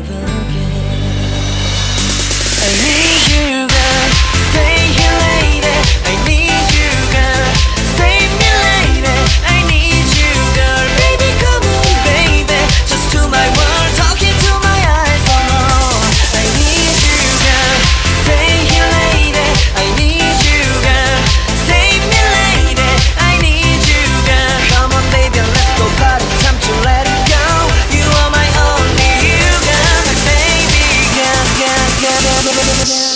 love again. I need you, girl. Stay here, lady. I need you, girl. Save me, lady. I need you, girl. Baby, come on, baby. Just to my world, talking to my eyes. Oh, I need you, girl. Stay here, lady. I need you, girl. Save me, lady. I need you, girl. Come on, baby, let's go party. Time to let it go. You are my only you, girl. My baby, girl, girl, girl, girl, girl, girl.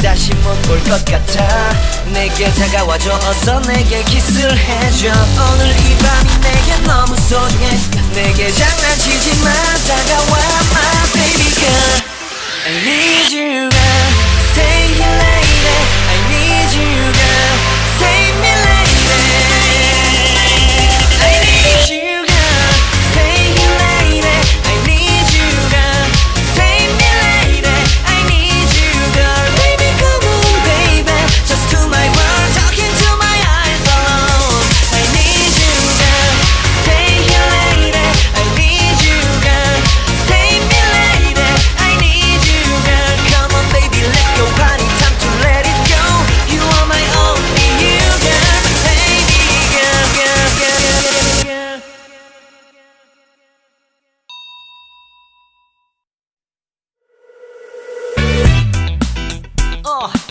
다시 못 볼 것 같아. 내게 다가와줘. 어서 내게 키스를 해줘. 오늘 이 밤이 내게 너무 소중해. 내게 장난치지 마. 다가와 my baby girl. I need you girl. Stay here lady. I need you girl. Save me lady. I need you girl. Stay here lady. I need you girl. Save me lady. I need you girl. Baby come on baby. Just to my world, talking to my eyes alone. I need you girl. Stay here lady. I need you girl. Save me lady. I need you girl. Come on baby, let's go party. Time to let it go. You are my only you girl. Baby girl, girl, girl, girl, girl.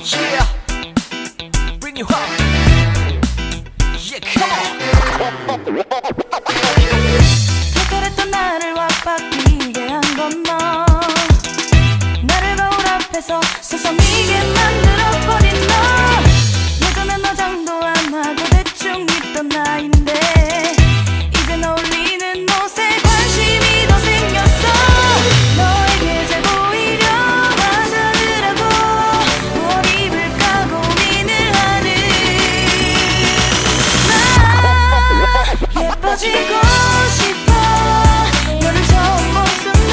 Yeah, bring you home. Yeah, come on. 특별했던 나를 왁박이게 한 건 너. 나를 거울 앞에서 서성이게 만들어버린 너. 예전엔 화장도 안 하고 대충 입던 나인데 이젠 어울리는 옷에 관심이 더 생겼어. 너에게 잘 보이려 화장을 하고 뭘 입을까 고민을 하는 나. 예뻐지고 싶어. 너를 처음 본 순간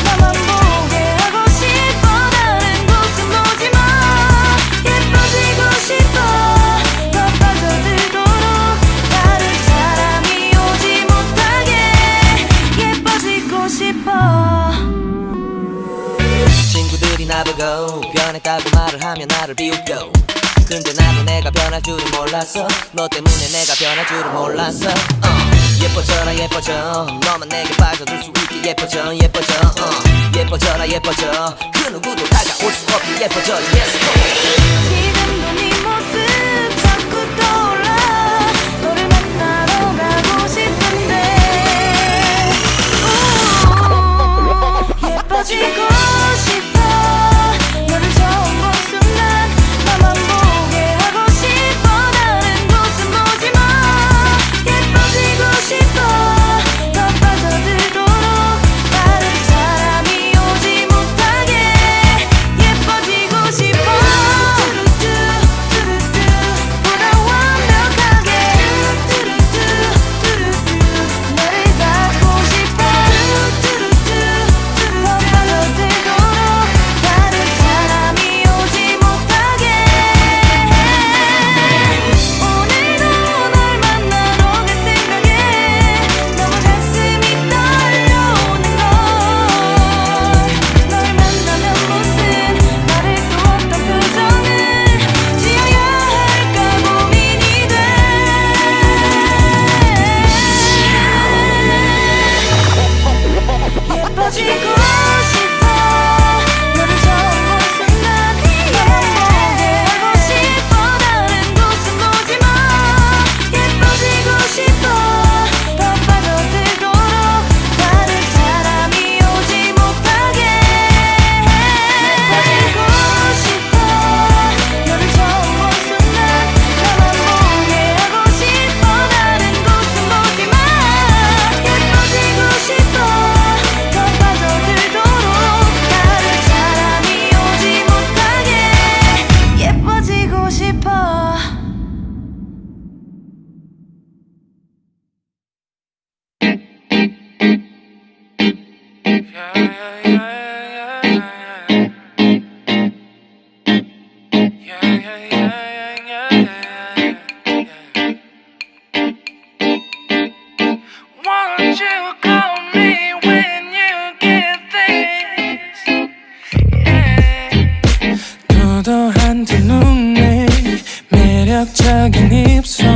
나만 보게 하고 싶어. 다른 곳은 보지 마. 예뻐지고 싶어. 더 빠져들도록 다른 사람이 오지 못하게 예뻐지고 싶어. 친구들이 나보고 변했다고 말을 하면 나를 비웃고. 근데 나도 내가 변할 줄은 몰랐어. 너 때문에 내가 변할 줄은 몰랐어. 예뻐져라 예뻐져. 너만 내게 빠져들 수 있게 예뻐져 예뻐져. 예뻐져라 예뻐져. 그 누구도 다가올 수 없게 예뻐져. Yes go. 지금도 네 모습 자꾸 떠올라. 너를 만나러 가고 싶은데 예뻐지고 싶어. 너를 처음 본 순간 나만 보게 하고 싶어. 다른 곳은 보지 마. 예뻐지고 싶어. 더 빠져들도록 다른 사람이 오지 못하게 예뻐지고 싶어. Won't you call me when you get this? Yeah. 도도한 두 눈에 매력적인 입술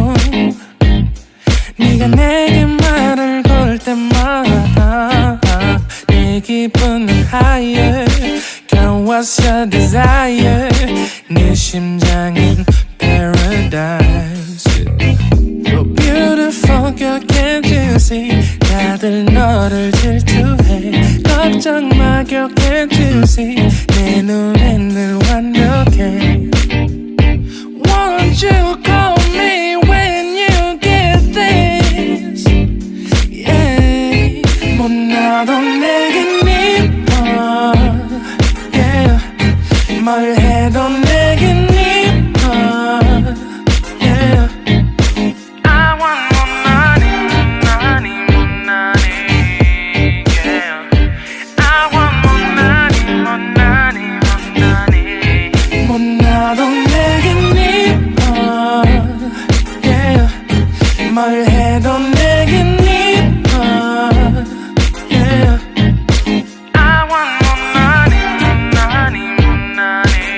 네가 내게 말을 걸 때마다 내 기분은 higher Girl what's your desire 네 심장은 paradise Oh beautiful girl can't you see 다들 너를 질투해 걱정 마 girl can't you see 내 눈엔 늘 완벽해 Won't you call me when you get this Yeah 못나도 내겐 이뻐 Yeah 뭘 해도 내겐 이뻐 Yeah I want more money, money, more money Yeah I want more money, more money, more money 못나도 내겐 이뻐 Yeah 뭘 해도 내겐 이뻐 Yeah I want more money, money, money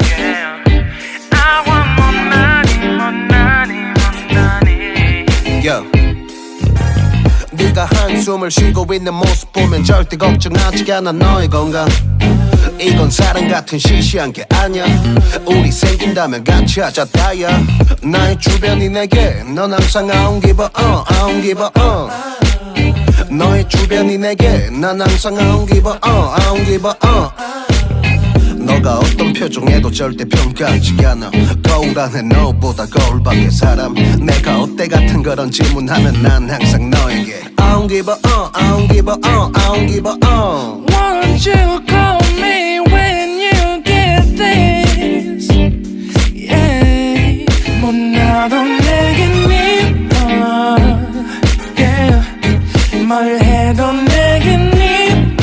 Yeah I want more money, money, money Yo. 네가 한숨을 쉬고 있는 모습 보면 절대 걱정하지 않아 너의 건강 이건 사랑 같은 시시한 게 아니야 우리 생긴다면 같이 하자 다야 나의 주변이 내게 넌 항상 I don't give a I don't give a 너의 주변이 내게 난 항상 I don't give a I don't give a 너가 어떤 표정에도 절대 평가하지 않아 거울 안에 너보다 거울 밖의 사람 내가 어때 같은 그런 질문하면 난 항상 너에게 I don't give a I don't give a I don't give a Won't you call me when you get this Yeah 못나도 내겐 이뻐 Yeah 뭘 해도 내겐 이뻐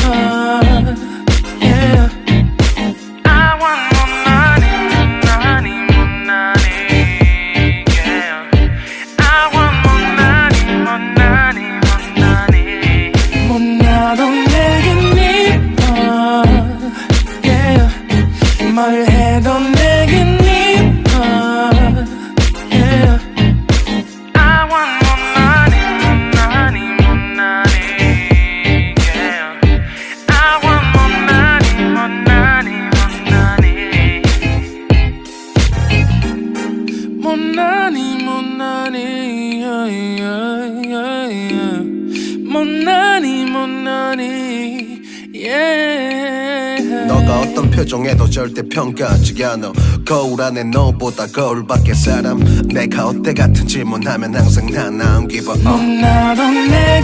Yeah I want more money, money, more money Yeah I want more money, more money, more money 못나도 내겐 이뻐 Yeah 뭘 해도 내겐 이뻐 Yeah I want more money, money, more money Yeah I want more money, more money, more money more money, yeah, yeah, yeah, yeah. More money, yeah. 너가 어떤 표정에도 절대 평가하지 않아 거울 안에 너보다 거울 밖의 사람 내가 어때 같은 질문하면 항상 난 I don't give a 못나도 내